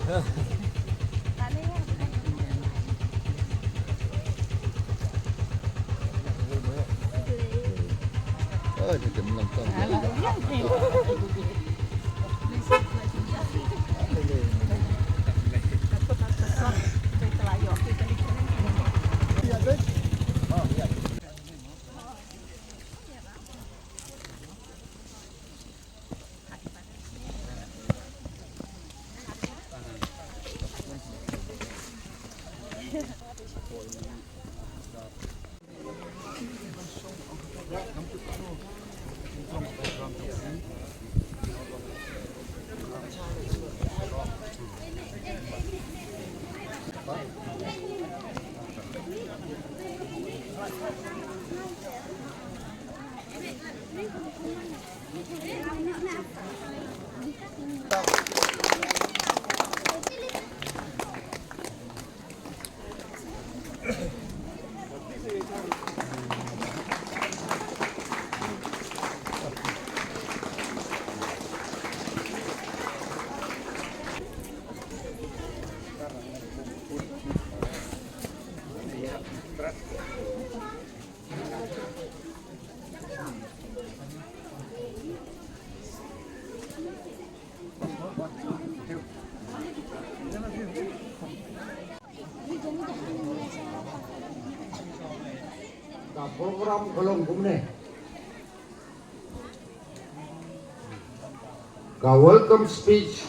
Oh, jadi menonton. Program kolong kumne ka welcome speech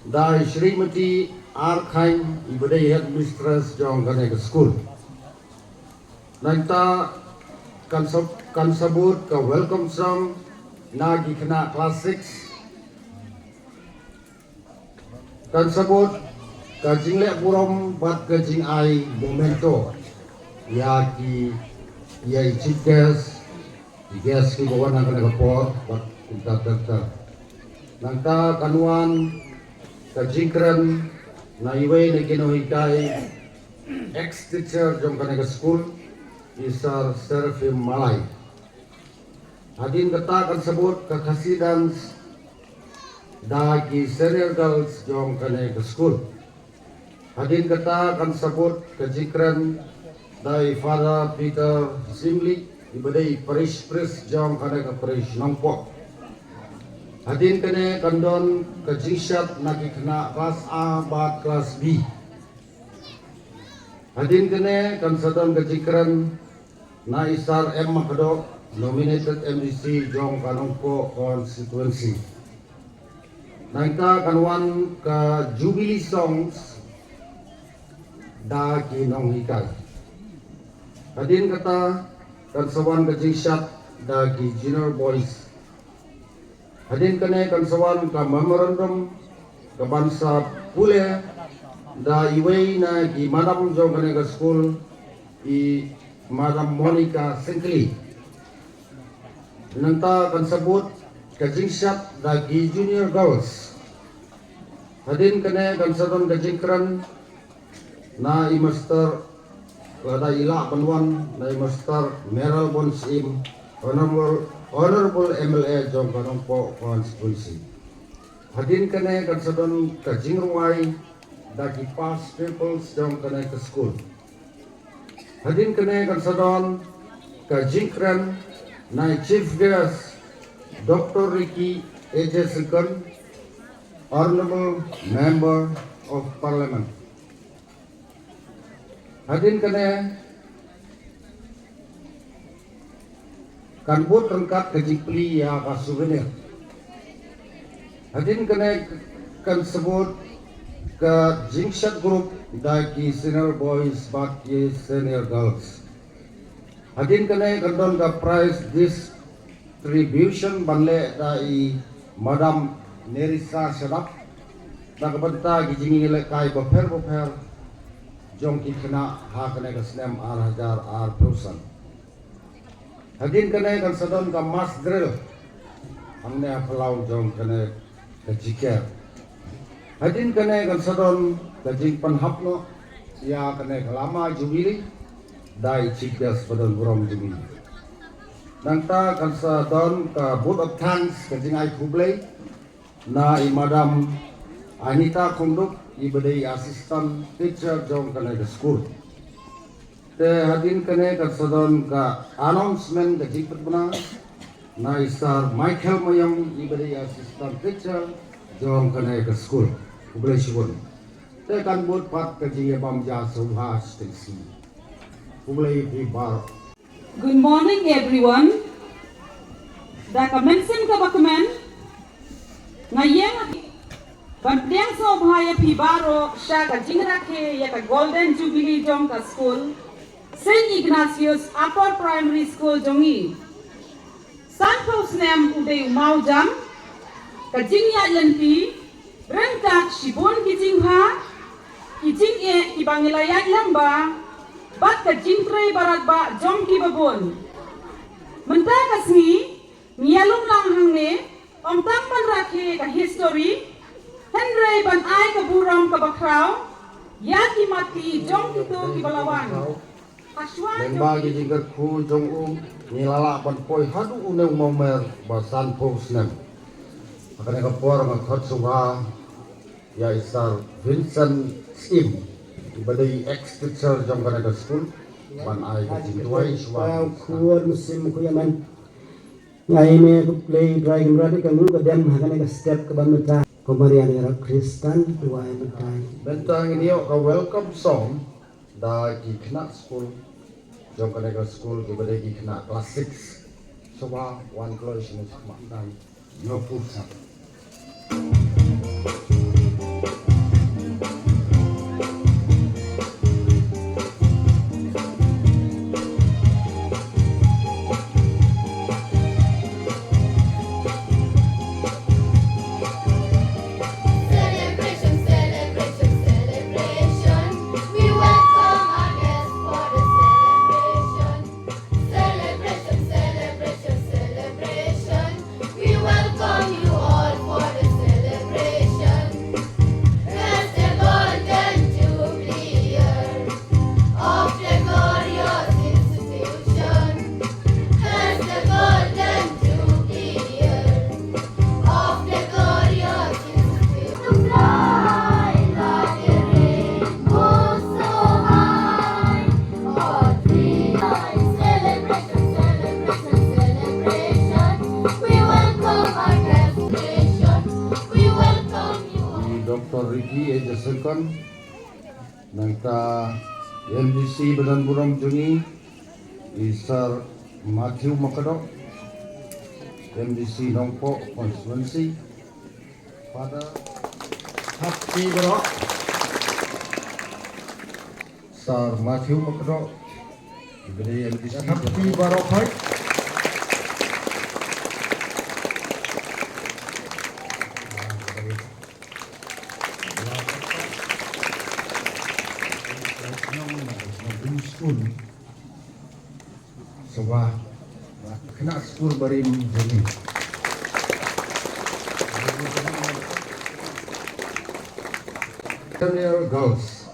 dari Srimati R. Khaim, ibadai headmistress jong kane ke school. Nanta kan sabut ka welcome song nagi kena class 6 kan sabut ka jingle burom bat ka jing ai momento ya ki ia chief guest ki bawa nang kena kapot bat kita nangka kanuan kajingkran na iway na kinuhikai ex teacher jong kena school isar Serafim Malay hadin kata kan sebut kekasidan dagi senior girls jong kena school hadin kata kan sebut kajingkran dari Father Peter Simli ibadai parish priest jong kana ka parish Nongpok hadin kene kandon ka jingshat nagi kena kelas A bat kelas B hadin kene kan sadon ka jikran na isar M Makadok nominated MDC jong ka Nongpok constituency nangka kanwan ka Jubilee songs da kinong hikay hadin kata kansawan ka jingshat dagi junior boys hadin kane kansawan ka memorandum ka bansa pule da iway na gi madam jong kane ka school i Madam Monica Singkli nanta kansabut ka jingshat dagi junior girls hadin kane kansadon ka jingkran na i master Kada ila panwan na Master Meral Bonsim Honorable MLA jong Kanongpo constituency hadin kane kansadon ka jingruway dagi past peoples jong kane ka school hadin kane kansadon ka jingkran na chief guest Dr. Ricky A.J. Sikon Honorable Member of Parliament hadin kene kan but rengkat ke jikpli ya ka souvenir hadin kene kan sebut ke jingshat group dagi senior boys baki senior girls hadin kene kandon ka prize distribution banle dai Madam Nerissa Sadap da kabanta gijingile kai boper jong ki kena ha kena ka snem R1000 R Prusan hadin kena kan sadon ka mas drill amne aplau jong kena ka jiker hadin kena kan sadon ka jingpan hapno ya kena ka lama jubili dai chikas padon burom jubili nangta kan sadon ka boot of thanks ka jingai kublai na i Madam Anita Kunduk ibadai assistant teacher jong kene ke school. Te hadin kene ke sadon ka announcement ke jipet bena na Sir Michael Mayong ibadai assistant teacher jong kene ke school. Ublay shibon. Te kan buat pat ke jinge bamja subhas tensi. Ublay di bar. Good morning, everyone. Daka mensen ka bakaman ngayeng bantiang so bhaya pibaro siya ka jingrakhe ya ka Golden Jubilee jong ka school Saint Ignatius Upper Primary School jongi Santos nem uday umau jam ka jingya yanti rengkat shibon kijingha kijing e kibangilayan lamba bat ka jingtre barat ba jong ki babon menta kasni Mialung lang hangne, om tampan rakhe ka history, Henry ban ay ka buram ka bakraw, yaki mati jong kito ki balawan. Lemba gi jingkat ku jong nilala pan poi hadu uneng momer basan pos nem. Akan ka por nga khot suha ya Sir Vincent Sim ibadai ex teacher jong kana ka school ban ay ka jingtuai suha. Kuar musim kuyaman. Ngai me play dragon radi kamu ke dem hakane ke step ke bameta komarian era Kristen tuai metai Bentang ini ka welcome song da ki kena school jong kana ka school ki bade ki kena class 6 soba one close ni sama dai yo pulsa. Dr. Ricky Ejasekan nangta MDC Badan Buram Jungi Sir Matthew Makado MDC Nongpo Constituency Father Happy Bro Sir Matthew Makado ibadai MDC Happy Bro Fight Soba kena school barim jadi Senior girls